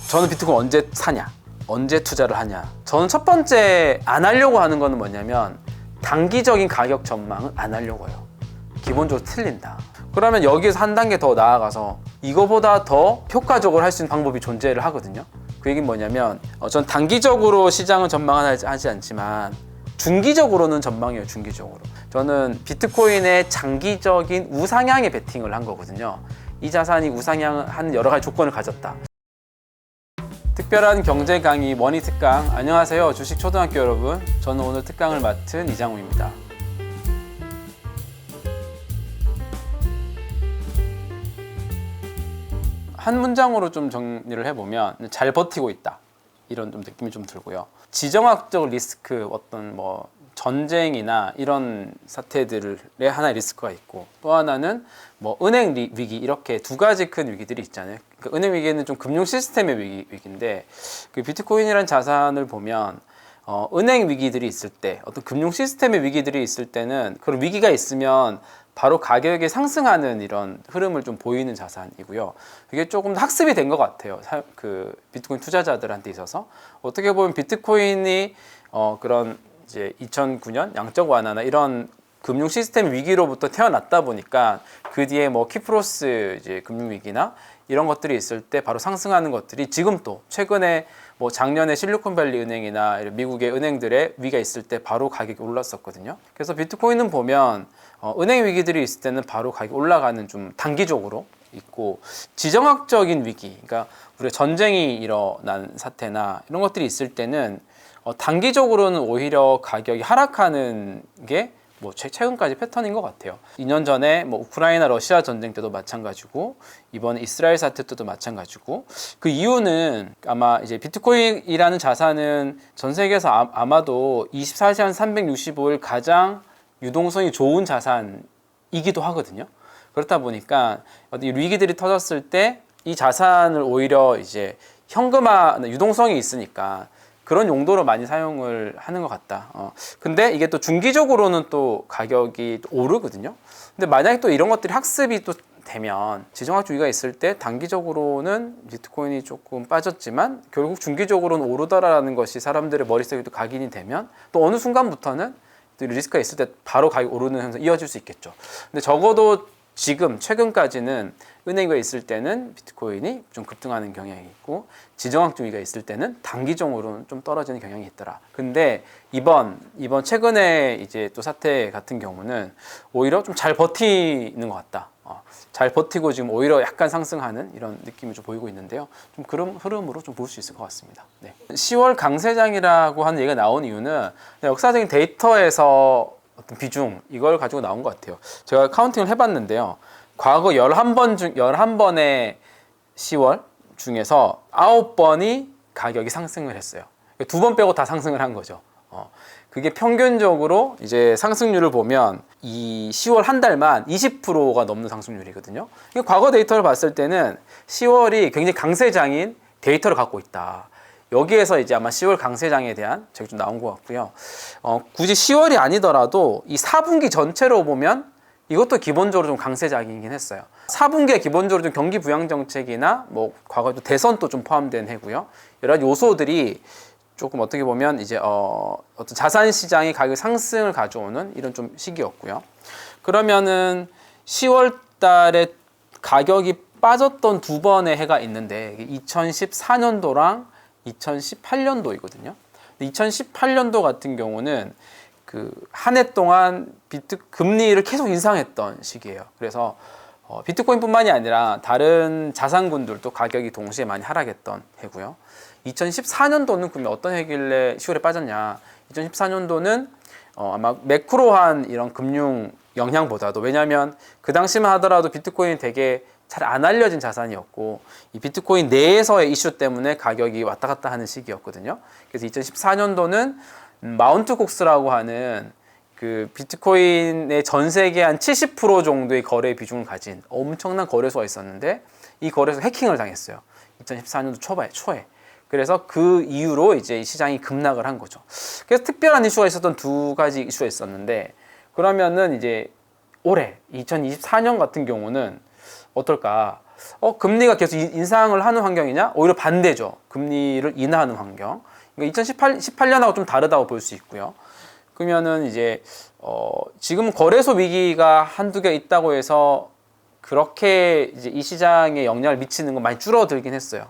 저는 비트코인 언제 사냐? 언제 투자를 하냐? 저는 첫 번째 안 하려고 하는 거는 뭐냐면 단기적인 가격 전망은 안 하려고 해요. 기본적으로 틀린다. 그러면 여기에서 한 단계 더 나아가서 이거보다 더 효과적으로 할 수 있는 방법이 존재를 하거든요. 그 얘기는 뭐냐면 전 단기적으로 시장은 전망하지 않지만 중기적으로는 전망해요. 중기적으로. 저는 비트코인의 장기적인 우상향에 베팅을 한 거거든요. 이 자산이 우상향한 여러 가지 조건을 가졌다. 특별한 경제 강의 머니 특강. 안녕하세요, 주식 초등학교 여러분. 저는 오늘 특강을 맡은 이장우입니다. 한 문장으로 좀 정리를 해보면 잘 버티고 있다, 이런 좀 느낌이 좀 들고요. 지정학적 리스크, 어떤 뭐 전쟁이나 이런 사태들의 하나의 리스크가 있고, 또 하나는 뭐 은행 위기, 이렇게 두 가지 큰 위기들이 있잖아요. 그러니까 은행 위기는 좀 금융 시스템의 위기인데, 그 비트코인이라는 자산을 보면 은행 위기들이 있을 때, 어떤 금융 시스템의 위기들이 있을 때는, 그런 위기가 있으면 바로 가격이 상승하는 이런 흐름을 좀 보이는 자산이고요. 이게 조금 학습이 된 것 같아요. 그 비트코인 투자자들한테 있어서. 어떻게 보면 비트코인이 그런 이제 2009년 양적 완화나 이런 금융 시스템 위기로부터 태어났다 보니까, 그 뒤에 뭐 키프로스 이제 금융 위기나 이런 것들이 있을 때 바로 상승하는 것들이 지금 또 최근에 뭐 작년에 실리콘밸리 은행이나 미국의 은행들의 위기가 있을 때 바로 가격이 올랐었거든요. 그래서 비트코인은 보면 은행 위기들이 있을 때는 바로 가격이 올라가는, 좀 단기적으로 있고, 지정학적인 위기, 그러니까 우리가 전쟁이 일어난 사태나 이런 것들이 있을 때는 단기적으로는 오히려 가격이 하락하는 게 뭐 최근까지 패턴인 것 같아요. 2년 전에 뭐 우크라이나 러시아 전쟁 때도 마찬가지고, 이번 이스라엘 사태 때도 마찬가지고, 그 이유는 아마 이제 비트코인이라는 자산은 전 세계에서 아마도 24시간 365일 가장 유동성이 좋은 자산이기도 하거든요. 그렇다 보니까 어떤 위기들이 터졌을 때 이 자산을 오히려 이제 현금화, 유동성이 있으니까 그런 용도로 많이 사용을 하는 것 같다. 근데 이게 또 중기적으로는 또 가격이 또 오르거든요. 근데 만약에 또 이런 것들이 학습이 또 되면, 지정학 위기가 있을 때 단기적으로는 비트코인이 조금 빠졌지만 결국 중기적으로는 오르더라라는 것이 사람들의 머릿속에 또 각인이 되면, 또 어느 순간부터는 또 리스크가 있을 때 바로 가격이 오르는 현상이 이어질 수 있겠죠. 근데 적어도 지금 최근까지는 은행 위기가 있을 때는 비트코인이 좀 급등하는 경향이 있고, 지정학적 위기가 있을 때는 단기적으로는 좀 떨어지는 경향이 있더라. 근데 이번 최근에 이제 또 사태 같은 경우는 오히려 좀 잘 버티는 것 같다. 잘 버티고 지금 오히려 약간 상승하는 이런 느낌이 좀 보이고 있는데요. 좀 그런 흐름으로 좀 볼 수 있을 것 같습니다. 네. 10월 강세장이라고 하는 얘기가 나온 이유는 역사적인 데이터에서 어떤 비중, 이걸 가지고 나온 것 같아요. 제가 카운팅을 해봤는데요. 과거 11번의 10월 중에서 9번이 가격이 상승을 했어요. 2번 빼고 다 상승을 한 거죠. 그게 평균적으로 이제 상승률을 보면 이 10월 한 달만 20%가 넘는 상승률이거든요. 과거 데이터를 봤을 때는 10월이 굉장히 강세장인 데이터를 갖고 있다. 여기에서 이제 아마 10월 강세장에 대한 책이 좀 나온 것 같고요. 굳이 10월이 아니더라도 이 4분기 전체로 보면 이것도 기본적으로 좀 강세장이긴 했어요. 4분기에 기본적으로 좀 경기 부양 정책이나 뭐 과거에 또 대선도 좀 포함된 해고요. 여러 가지 요소들이 조금 어떻게 보면 이제 어떤 자산 시장의 가격 상승을 가져오는 이런 좀 시기였고요. 그러면은 10월 달에 가격이 빠졌던 두 번의 해가 있는데, 2014년도랑 2018년도이거든요. 2018년도 같은 경우는 그 한 해 동안 금리를 계속 인상했던 시기예요. 그래서 비트코인뿐만이 아니라 다른 자산군들도 가격이 동시에 많이 하락했던 해고요. 2014년도는 그러면 어떤 해길래 10월에 빠졌냐? 2014년도는 아마 매크로한 이런 금융 영향보다도, 왜냐하면 그 당시만 하더라도 비트코인이 되게 잘 안 알려진 자산이었고, 이 비트코인 내에서의 이슈 때문에 가격이 왔다 갔다 하는 시기였거든요. 그래서 2014년도는 마운트 곡스라고 하는 그 비트코인의 전 세계 한 70% 정도의 거래 비중을 가진 엄청난 거래소가 있었는데, 이 거래소 해킹을 당했어요. 2014년도 초에. 그래서 그 이후로 이제 시장이 급락을 한 거죠. 그래서 특별한 이슈가 있었던 두 가지 이슈가 있었는데, 그러면은 이제 올해 2024년 같은 경우는 어떨까? 금리가 계속 인상을 하는 환경이냐? 오히려 반대죠. 금리를 인하하는 환경. 그러니까 2018년하고 좀 다르다고 볼 수 있고요. 그러면은 이제 지금 거래소 위기가 한두 개 있다고 해서 그렇게 이제 이 시장에 영향을 미치는 건 많이 줄어들긴 했어요.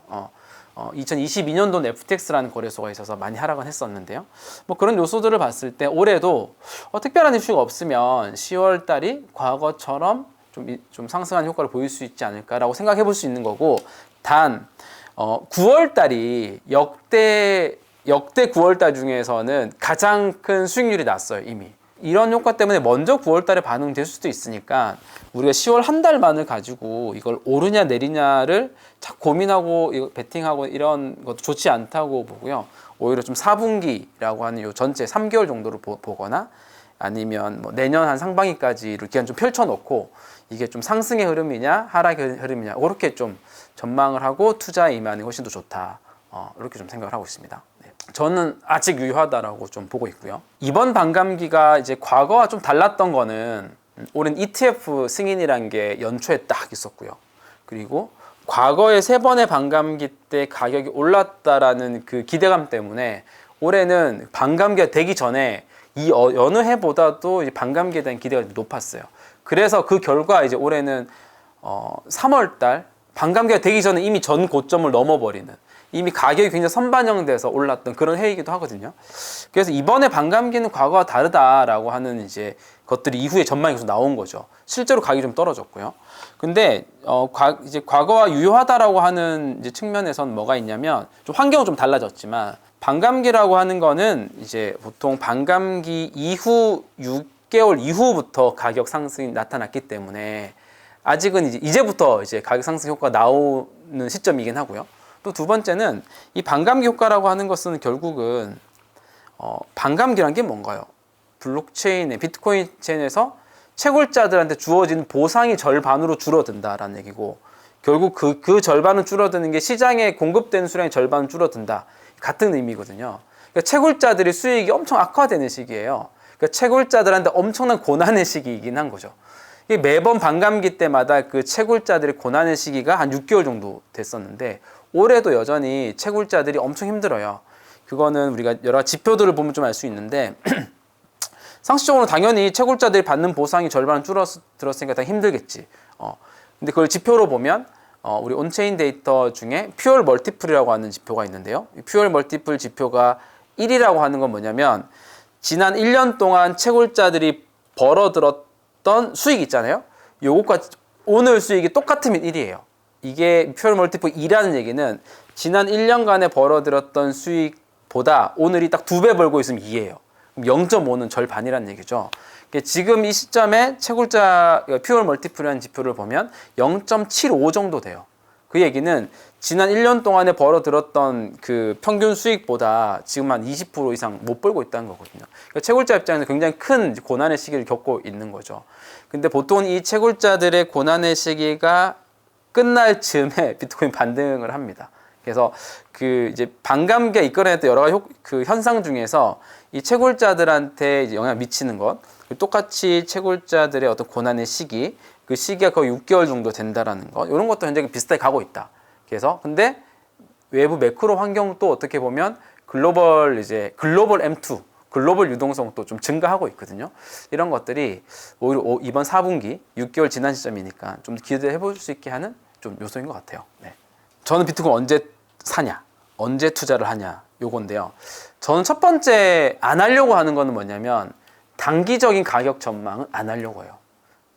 2022년도는 FTX라는 거래소가 있어서 많이 하락은 했었는데요. 뭐 그런 요소들을 봤을 때 올해도 특별한 이슈가 없으면 10월 달이 과거처럼 좀 상승한 효과를 보일 수 있지 않을까라고 생각해 볼 수 있는 거고, 단 9월 달이 역대 9월 달 중에서는 가장 큰 수익률이 났어요. 이미 이런 효과 때문에 먼저 9월 달에 반응될 수도 있으니까 우리가 10월 한 달만을 가지고 이걸 오르냐 내리냐를 자꾸 고민하고 이거 베팅하고 이런 것도 좋지 않다고 보고요. 오히려 좀 4분기라고 하는 요 전체 3개월 정도를 보거나 아니면 뭐 내년 한 상반기까지를 기간 좀 펼쳐놓고 이게 좀 상승의 흐름이냐 하락의 흐름이냐 그렇게 좀 전망을 하고 투자에 임하는 게 훨씬 더 좋다. 이렇게 좀 생각을 하고 있습니다. 네. 저는 아직 유효하다라고 좀 보고 있고요. 이번 반감기가 이제 과거와 좀 달랐던 거는 올해는 ETF 승인이라는 게 연초에 딱 있었고요. 그리고 과거에 3번의 반감기 때 가격이 올랐다라는 그 기대감 때문에 올해는 반감기가 되기 전에 이 어느 해보다도 이제 반감기에 대한 기대가 높았어요. 그래서 그 결과 이제 올해는 3월달 반감기가 되기 전에 이미 전 고점을 넘어버리는, 이미 가격이 굉장히 선반영돼서 올랐던 그런 해이기도 하거든요. 그래서 이번에 반감기는 과거와 다르다라고 하는 이제 것들이 이후에 전망이 계속 나온 거죠. 실제로 가격이 좀 떨어졌고요. 근데 이제 과거와 유효하다라고 하는 이제 측면에서는 뭐가 있냐면 좀 환경은 좀 달라졌지만 반감기라고 하는 거는 이제 보통 반감기 이후 6개월 이후부터 가격 상승이 나타났기 때문에 아직은 이제부터 이제 가격 상승 효과가 나오는 시점이긴 하고요. 또 두 번째는 이 반감기 효과라고 하는 것은 결국은 반감기란 게 뭔가요? 블록체인의 비트코인 체인에서 채굴자들한테 주어진 보상이 절반으로 줄어든다라는 얘기고, 결국 그 절반은 줄어드는 게 시장에 공급되는 수량의 절반은 줄어든다. 같은 의미거든요. 그러니까 채굴자들이 수익이 엄청 악화되는 시기예요. 그러니까 채굴자들한테 엄청난 고난의 시기이긴 한 거죠. 매번 반감기 때마다 그 채굴자들의 고난의 시기가 한 6개월 정도 됐었는데 올해도 여전히 채굴자들이 엄청 힘들어요. 그거는 우리가 여러 지표들을 보면 좀 알 수 있는데 상식적으로 당연히 채굴자들이 받는 보상이 절반은 줄어들었으니까 다 힘들겠지. 근데 그걸 지표로 보면 우리 온체인 데이터 중에 퓨얼 멀티플이라고 하는 지표가 있는데요. 이 퓨얼 멀티플 지표가 1이라고 하는 건 뭐냐면 지난 1년 동안 채굴자들이 벌어들었던 수익 있잖아요. 요것과 오늘 수익이 똑같으면 1이에요. 이게 퓨얼 멀티플 2라는 얘기는 지난 1년간에 벌어들였던 수익보다 오늘이 딱 2배 벌고 있으면 2예요. 0.5는 절반이라는 얘기죠. 지금 이 시점에 채굴자 퓨얼 멀티플이라는 지표를 보면 0.75 정도 돼요. 그 얘기는 지난 1년 동안에 벌어들었던 그 평균 수익보다 지금 한 20% 이상 못 벌고 있다는 거거든요. 그러니까 채굴자 입장에서 굉장히 큰 고난의 시기를 겪고 있는 거죠. 근데 보통 이 채굴자들의 고난의 시기가 끝날 즈음에 비트코인 반등을 합니다. 그래서 그 이제 반감기가 이끌어냈던 여러 가지 그 현상 중에서 이 채굴자들한테 이제 영향을 미치는 것, 똑같이 채굴자들의 어떤 고난의 시기, 그 시기가 거의 6개월 정도 된다라는 것, 이런 것도 현재 비슷하게 가고 있다. 그래서 근데 외부 매크로 환경도 어떻게 보면 글로벌 M2, 글로벌 유동성도 좀 증가하고 있거든요. 이런 것들이 오히려 이번 4분기 6개월 지난 시점이니까 좀 기대해 볼 수 있게 하는 좀 요소인 것 같아요. 네. 저는 비트코인 언제 사냐, 언제 투자를 하냐, 요건데요. 저는 첫 번째 안 하려고 하는 거는 뭐냐면 단기적인 가격 전망은 안 하려고 해요.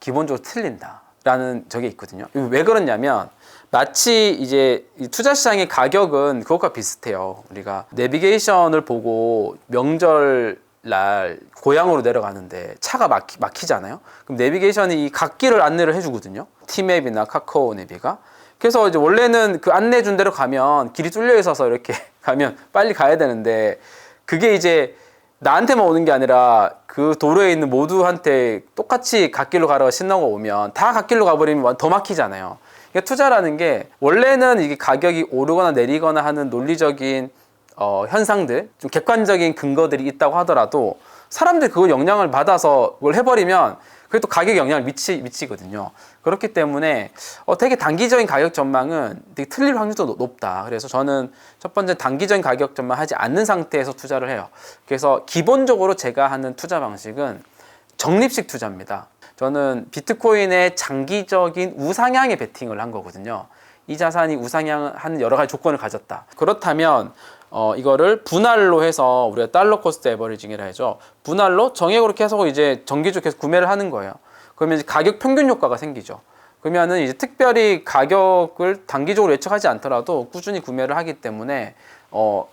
기본적으로 틀린다라는 저게 있거든요. 왜 그러냐면 마치 이제 투자 시장의 가격은 그것과 비슷해요. 우리가 내비게이션을 보고 명절 날 고향으로 내려가는데 차가 막히잖아요. 그럼 내비게이션이 이 갓길을 안내를 해주거든요. 티맵이나 카카오 내비가. 그래서 이제 원래는 그 안내준 대로 가면 길이 뚫려 있어서 이렇게 가면 빨리 가야 되는데 그게 이제 나한테만 오는 게 아니라 그 도로에 있는 모두한테 똑같이 갓길로 가라고 신호가 오면 다 갓길로 가버리면 더 막히잖아요. 그러니까 투자라는 게 원래는 이게 가격이 오르거나 내리거나 하는 논리적인 현상들, 좀 객관적인 근거들이 있다고 하더라도 사람들이 그걸 영향을 받아서 그걸 해버리면 그게 또 가격에 영향을 미치거든요. 그렇기 때문에 되게 단기적인 가격 전망은 되게 틀릴 확률도 높다. 그래서 저는 첫 번째 단기적인 가격 전망하지 않는 상태에서 투자를 해요. 그래서 기본적으로 제가 하는 투자 방식은 적립식 투자입니다. 저는 비트코인의 장기적인 우상향에 베팅을 한 거거든요. 이 자산이 우상향하는 여러 가지 조건을 가졌다. 그렇다면 이거를 분할로 해서 우리가 달러 코스트 에버리징이라 하죠. 분할로 정액으로 계속 이제 정기적으로 계속 구매를 하는 거예요. 그러면 이제 가격 평균 효과가 생기죠. 그러면은 이제 특별히 가격을 단기적으로 예측하지 않더라도 꾸준히 구매를 하기 때문에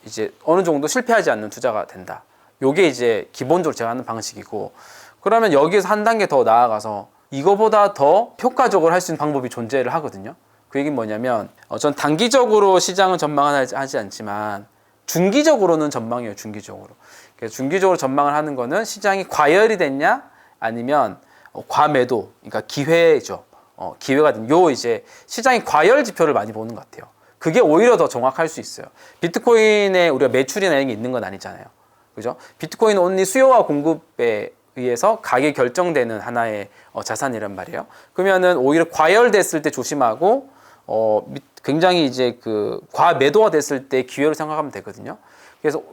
이제 어느 정도 실패하지 않는 투자가 된다. 요게 이제 기본적으로 제가 하는 방식이고, 그러면 여기에서 한 단계 더 나아가서 이거보다 더 효과적으로 할 수 있는 방법이 존재를 하거든요. 그 얘기는 뭐냐면 전 단기적으로 시장은 전망하지 않지만 중기적으로는 전망해요. 중기적으로. 그래서 중기적으로 전망을 하는 거는 시장이 과열이 됐냐 아니면 과매도, 그러니까 기회죠. 기회가 된 요 이제 시장이 과열 지표를 많이 보는 것 같아요. 그게 오히려 더 정확할 수 있어요. 비트코인에 우리가 매출이나 이런 게 있는 건 아니잖아요. 그죠? 비트코인은 온리 수요와 공급에 의해서 가격이 결정되는 하나의 자산이란 말이에요. 그러면은 오히려 과열됐을 때 조심하고 굉장히 이제 그 과매도가 됐을 때 기회로 생각하면 되거든요. 그래서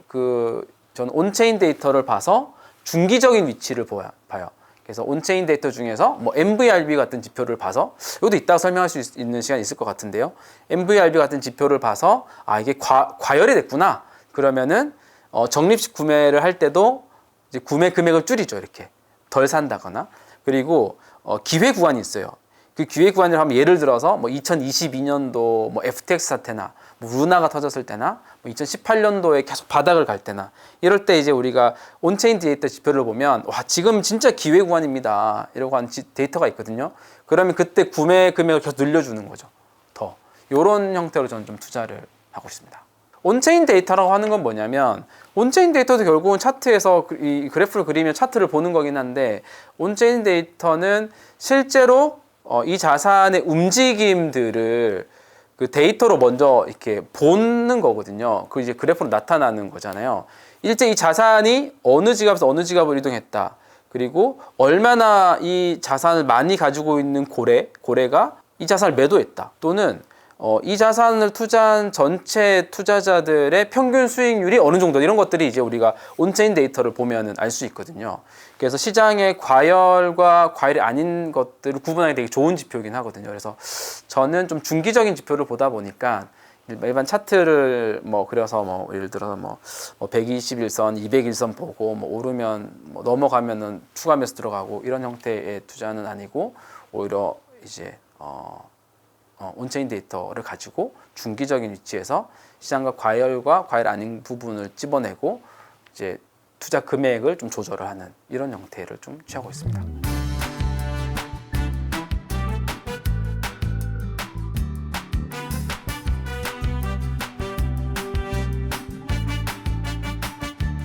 저는 온체인 데이터를 봐서 중기적인 위치를 봐요. 그래서 온체인 데이터 중에서 뭐 MVRB 같은 지표를 봐서, 이것도 이따가 설명할 수 있는 시간이 있을 것 같은데요. MVRB 같은 지표를 봐서 이게 과열이 됐구나. 그러면은 적립식 구매를 할 때도 이제 구매 금액을 줄이죠. 이렇게 덜 산다거나. 그리고 기회 구간이 있어요. 그 기회 구간을 하면 예를 들어서 뭐 2022년도 뭐 FTX 사태나 뭐 루나가 터졌을 때나 뭐 2018년도에 계속 바닥을 갈 때나 이럴 때 이제 우리가 온체인 데이터 지표를 보면 와 지금 진짜 기회 구간입니다. 이러고 하는 데이터가 있거든요. 그러면 그때 구매 금액을 계속 늘려주는 거죠. 더 이런 형태로 저는 좀 투자를 하고 있습니다. 온체인 데이터라고 하는 건 뭐냐면, 온체인 데이터도 결국은 차트에서 이 그래프를 그리며 차트를 보는 거긴 한데, 온체인 데이터는 실제로 이 자산의 움직임들을 그 데이터로 먼저 이렇게 보는 거거든요. 그 이제 그래프로 나타나는 거잖아요. 일제 이 자산이 어느 지갑에서 어느 지갑으로 이동했다. 그리고 얼마나 이 자산을 많이 가지고 있는 고래가 이 자산을 매도했다. 또는 이 자산을 투자한 전체 투자자들의 평균 수익률이 어느 정도, 이런 것들이 이제 우리가 온체인 데이터를 보면은 알 수 있거든요. 그래서 시장의 과열과 과열이 아닌 것들을 구분하기 되게 좋은 지표이긴 하거든요. 그래서 저는 좀 중기적인 지표를 보다 보니까 일반 차트를 뭐 그려서 뭐 예를 들어서 뭐 121선, 201선 보고 뭐 오르면 뭐 넘어가면은 추가 매수 들어가고 이런 형태의 투자는 아니고, 오히려 이제 온체인 데이터를 가지고 중기적인 위치에서 시장과 과열과 과열 아닌 부분을 집어내고 이제 투자 금액을 좀 조절을 하는 이런 형태를 좀 취하고 있습니다.